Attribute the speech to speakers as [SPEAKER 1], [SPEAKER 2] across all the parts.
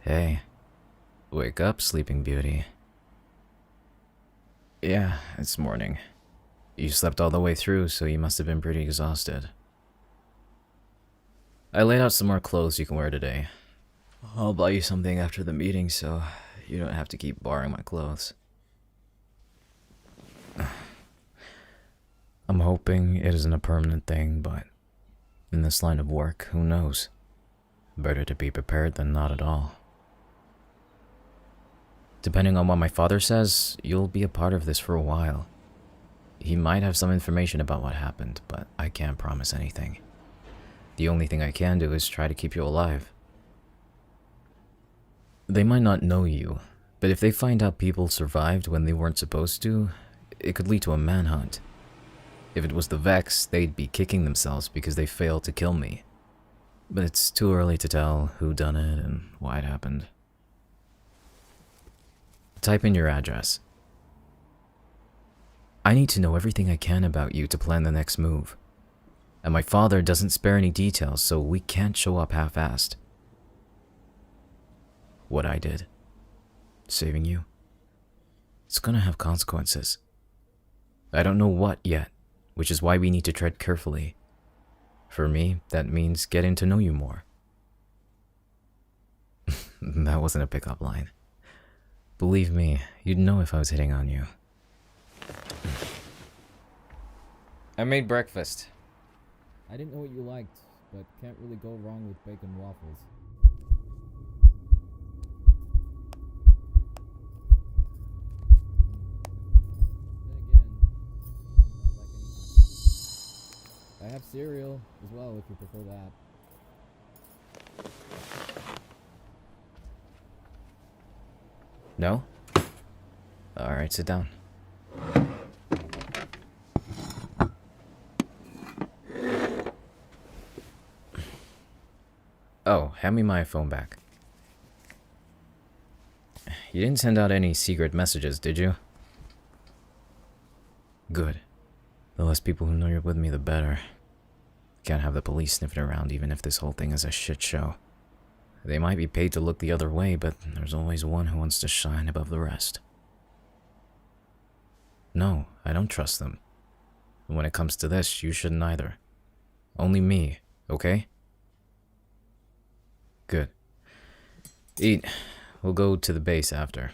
[SPEAKER 1] Hey, wake up, Sleeping Beauty. Yeah, it's morning. You slept all the way through, so you must have been pretty exhausted. I laid out some more clothes you can wear today. I'll buy you something after the meeting so you don't have to keep borrowing my clothes. I'm hoping it isn't a permanent thing, but in this line of work, who knows? Better to be prepared than not at all. Depending on what my father says, you'll be a part of this for a while. He might have some information about what happened, but I can't promise anything. The only thing I can do is try to keep you alive. They might not know you, but if they find out people survived when they weren't supposed to, it could lead to a manhunt. If it was the Vex, they'd be kicking themselves because they failed to kill me. But it's too early to tell who done it and why it happened. Type in your address. I need to know everything I can about you to plan the next move. And my father doesn't spare any details, so we can't show up half-assed. What I did, saving you, it's gonna have consequences. I don't know what yet, which is why we need to tread carefully. For me, that means getting to know you more. That wasn't a pickup line. Believe me, you'd know if I was hitting on you. I made breakfast.
[SPEAKER 2] I didn't know what you liked, but can't really go wrong with bacon waffles. I have cereal as well if you prefer that.
[SPEAKER 1] No? Alright, sit down. Oh, hand me my phone back. You didn't send out any secret messages, did you? Good. The less people who know you're with me, the better. Can't have the police sniffing around even if this whole thing is a shit show. They might be paid to look the other way, but there's always one who wants to shine above the rest. No, I don't trust them. And when it comes to this, you shouldn't either. Only me, okay? Good. Eat. We'll go to the base after.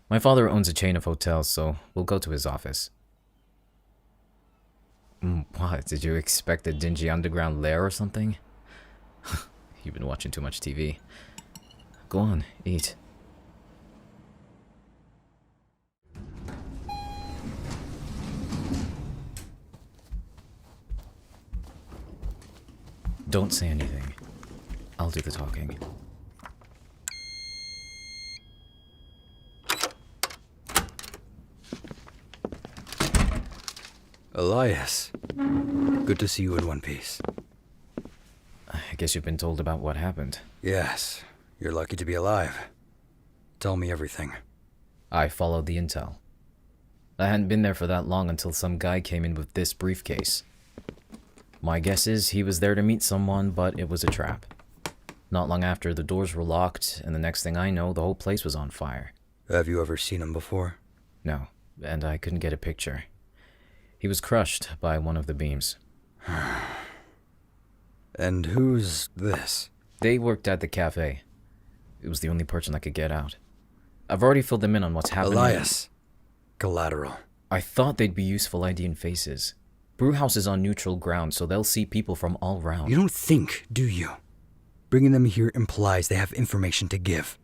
[SPEAKER 1] My father owns a chain of hotels, so we'll go to his office. What, did you expect a dingy underground lair or something? You've been watching too much TV. Go on, eat. Don't say anything. I'll do the talking.
[SPEAKER 3] Elias, good to see you in one piece.
[SPEAKER 1] I guess you've been told about what happened.
[SPEAKER 3] Yes, you're lucky to be alive. Tell me everything.
[SPEAKER 1] I followed the intel. I hadn't been there for that long until some guy came in with this briefcase. My guess is he was there to meet someone, but it was a trap. Not long after, the doors were locked, and the next thing I know, the whole place was on fire.
[SPEAKER 3] Have you ever seen him before?
[SPEAKER 1] No, and I couldn't get a picture. He was crushed by one of the beams.
[SPEAKER 3] And who's this?
[SPEAKER 1] They worked at the cafe. It was the only person I could get out. I've already filled them in on what's happening.
[SPEAKER 3] Elias. Collateral.
[SPEAKER 1] I thought they'd be useful ID and faces. Brewhouse is on neutral ground, so they'll see people from all round.
[SPEAKER 3] You don't think, do you? Bringing them here implies they have information to give.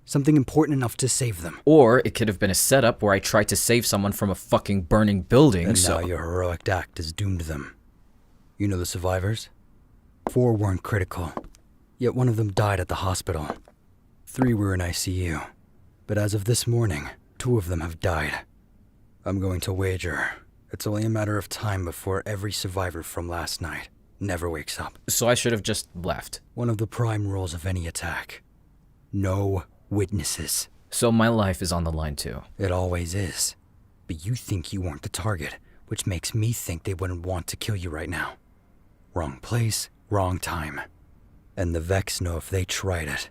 [SPEAKER 3] Something important enough to save them.
[SPEAKER 1] Or it could have been a setup where I tried to save someone from a fucking burning building,
[SPEAKER 3] And
[SPEAKER 1] so...
[SPEAKER 3] now your heroic act has doomed them. You know the survivors? 4 weren't critical, yet one of them died at the hospital. 3 were in ICU, but as of this morning, 2 of them have died. I'm going to wager it's only a matter of time before every survivor from last night never wakes up.
[SPEAKER 1] So I should have just left.
[SPEAKER 3] One of the prime rules of any attack. No witnesses.
[SPEAKER 1] So my life is on the line too.
[SPEAKER 3] It always is. But you think you weren't the target, which makes me think they wouldn't want to kill you right now. Wrong place, wrong time. And the Vex know if they tried it,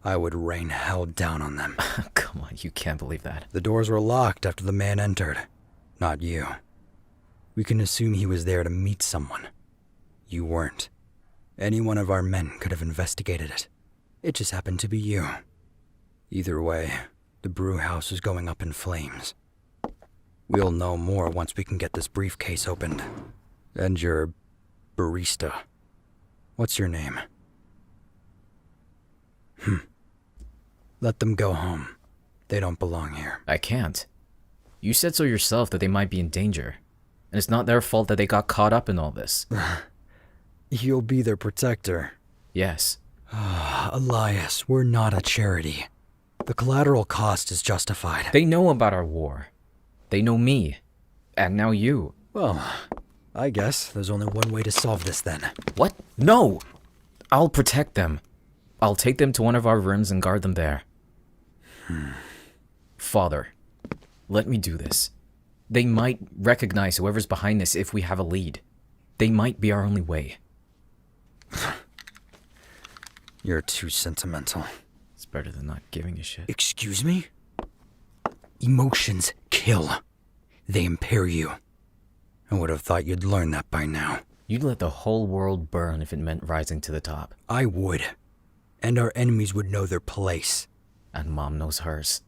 [SPEAKER 3] I would rain hell down on them.
[SPEAKER 1] Come on, you can't believe that.
[SPEAKER 3] The doors were locked after the man entered. Not you. We can assume he was there to meet someone. You weren't. Any one of our men could have investigated it. It just happened to be you. Either way, the brew house is going up in flames. We'll know more once we can get this briefcase opened. And your barista. What's your name? Let them go home. They don't belong here.
[SPEAKER 1] I can't. You said so yourself that they might be in danger. And it's not their fault that they got caught up in all this.
[SPEAKER 3] You'll be their protector.
[SPEAKER 1] Yes.
[SPEAKER 3] Elias, we're not a charity. The collateral cost is justified.
[SPEAKER 1] They know about our war. They know me. And now you.
[SPEAKER 3] Well, I guess there's only one way to solve this then.
[SPEAKER 1] What? No! I'll protect them. I'll take them to one of our rooms and guard them there. Father, let me do this. They might recognize whoever's behind this if we have a lead. They might be our only way.
[SPEAKER 3] You're too sentimental.
[SPEAKER 1] It's better than not giving a shit.
[SPEAKER 3] Excuse me? Emotions kill. They impair you. I would have thought you'd learn that by now.
[SPEAKER 1] You'd let the whole world burn if it meant rising to the top.
[SPEAKER 3] I would. And our enemies would know their place.
[SPEAKER 1] And Mom knows hers.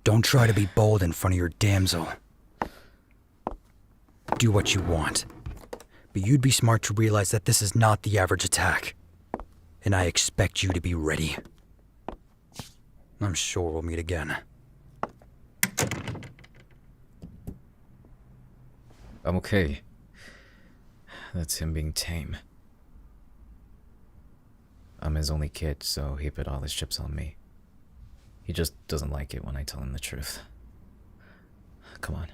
[SPEAKER 3] Don't try to be bold in front of your damsel. Do what you want. But you'd be smart to realize that this is not the average attack. And I expect you to be ready. I'm sure we'll meet again.
[SPEAKER 1] I'm okay. That's him being tame. I'm his only kid, so he put all his chips on me. He just doesn't like it when I tell him the truth. Come on.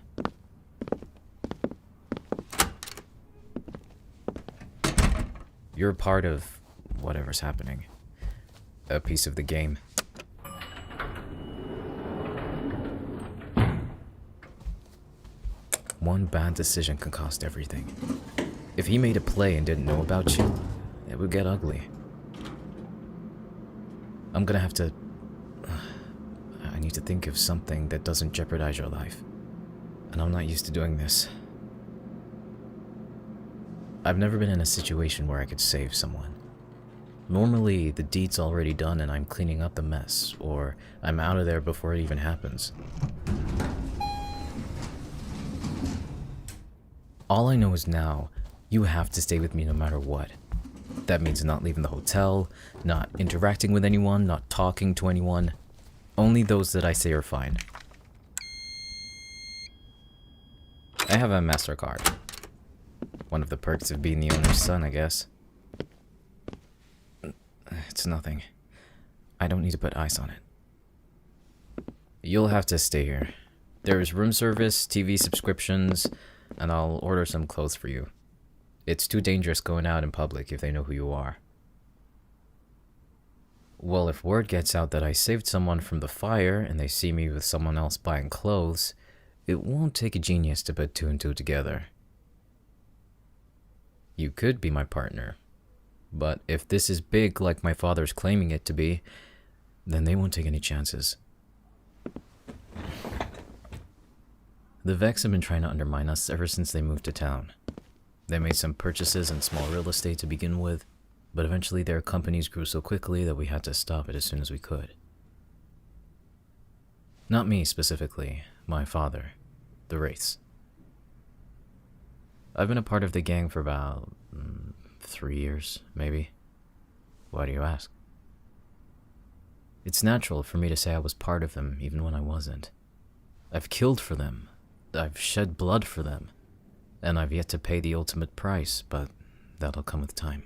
[SPEAKER 1] You're a part of whatever's happening. A piece of the game. One bad decision can cost everything. If he made a play and didn't know about you, it would get ugly. I'm gonna have to... I need to think of something that doesn't jeopardize your life. And I'm not used to doing this. I've never been in a situation where I could save someone. Normally, the deed's already done and I'm cleaning up the mess, or I'm out of there before it even happens. All I know is now, you have to stay with me no matter what. That means not leaving the hotel, not interacting with anyone, not talking to anyone. Only those that I say are fine. I have a MasterCard. One of the perks of being the owner's son, I guess. It's nothing. I don't need to put ice on it. You'll have to stay here. There's room service, TV subscriptions, and I'll order some clothes for you. It's too dangerous going out in public if they know who you are. Well, if word gets out that I saved someone from the fire and they see me with someone else buying clothes, it won't take a genius to put two and two together. You could be my partner, but if this is big like my father's claiming it to be, then they won't take any chances. The Vex have been trying to undermine us ever since they moved to town. They made some purchases in small real estate to begin with, but eventually their companies grew so quickly that we had to stop it as soon as we could. Not me specifically, my father, the Wraiths. I've been a part of the gang for about 3 years, maybe. Why do you ask? It's natural for me to say I was part of them even when I wasn't. I've killed for them. I've shed blood for them. And I've yet to pay the ultimate price, but that'll come with time.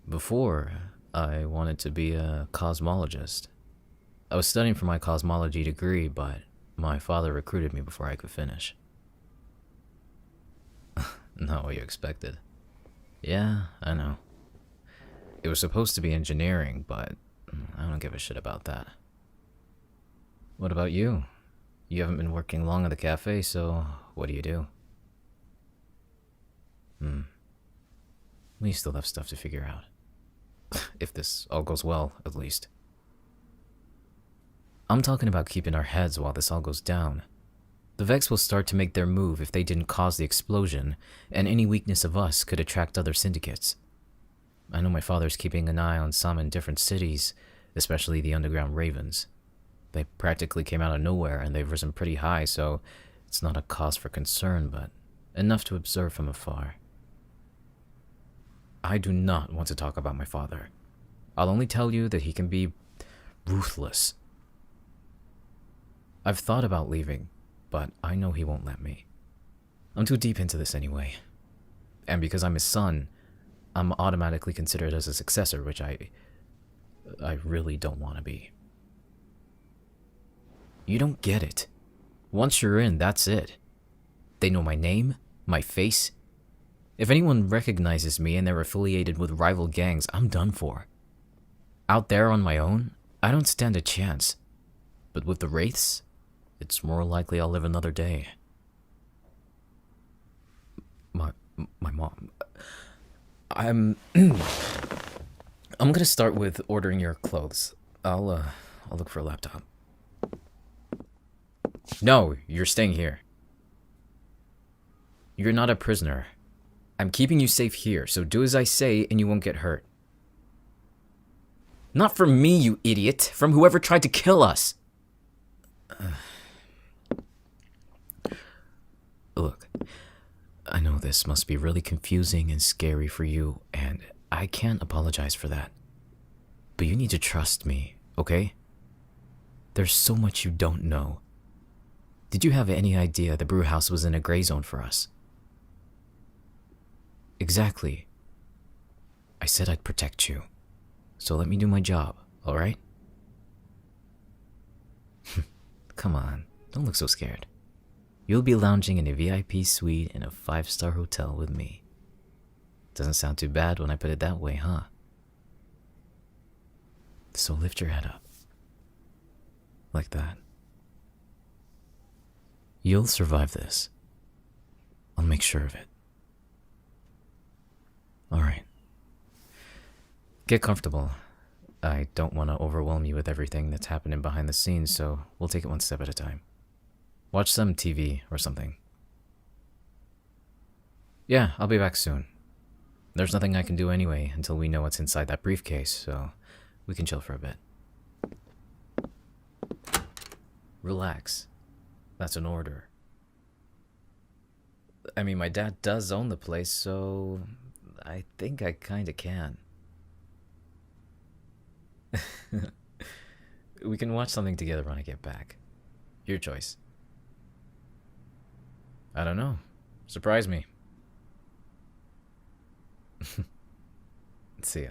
[SPEAKER 1] Before, I wanted to be a cosmologist. I was studying for my cosmology degree, but my father recruited me before I could finish. Not what you expected. Yeah, I know. It was supposed to be engineering, but I don't give a shit about that. What about you? You haven't been working long at the cafe, so what do you do? We still have stuff to figure out. If this all goes well, at least. I'm talking about keeping our heads while this all goes down. The Vex will start to make their move if they didn't cause the explosion, and any weakness of us could attract other syndicates. I know my father's keeping an eye on some in different cities, especially the underground ravens. They practically came out of nowhere and they've risen pretty high, so it's not a cause for concern, but enough to observe from afar. I do not want to talk about my father. I'll only tell you that he can be ruthless. I've thought about leaving, but I know he won't let me. I'm too deep into this anyway. And because I'm his son, I'm automatically considered as a successor, which I really don't want to be. You don't get it. Once you're in, that's it. They know my name, my face. If anyone recognizes me and they're affiliated with rival gangs, I'm done for. Out there on my own, I don't stand a chance. But with the Wraiths, it's more likely I'll live another day. My mom. I'm gonna start with ordering your clothes. I'll look for a laptop. No, you're staying here. You're not a prisoner. I'm keeping you safe here, so do as I say and you won't get hurt. Not from me, you idiot. From whoever tried to kill us. Look, I know this must be really confusing and scary for you, and I can't apologize for that. But you need to trust me, okay? There's so much you don't know. Did you have any idea the brew house was in a gray zone for us? Exactly. I said I'd protect you. So let me do my job, alright? Come on, don't look so scared. You'll be lounging in a VIP suite in a 5-star hotel with me. Doesn't sound too bad when I put it that way, huh? So lift your head up. Like that. You'll survive this. I'll make sure of it. Alright. Get comfortable. I don't want to overwhelm you with everything that's happening behind the scenes, so we'll take it one step at a time. Watch some TV or something. Yeah, I'll be back soon. There's nothing I can do anyway until we know what's inside that briefcase, so we can chill for a bit. Relax. That's an order. I mean, my dad does own the place, so I think I kinda can. We can watch something together when I get back. Your choice. I don't know. Surprise me. See ya.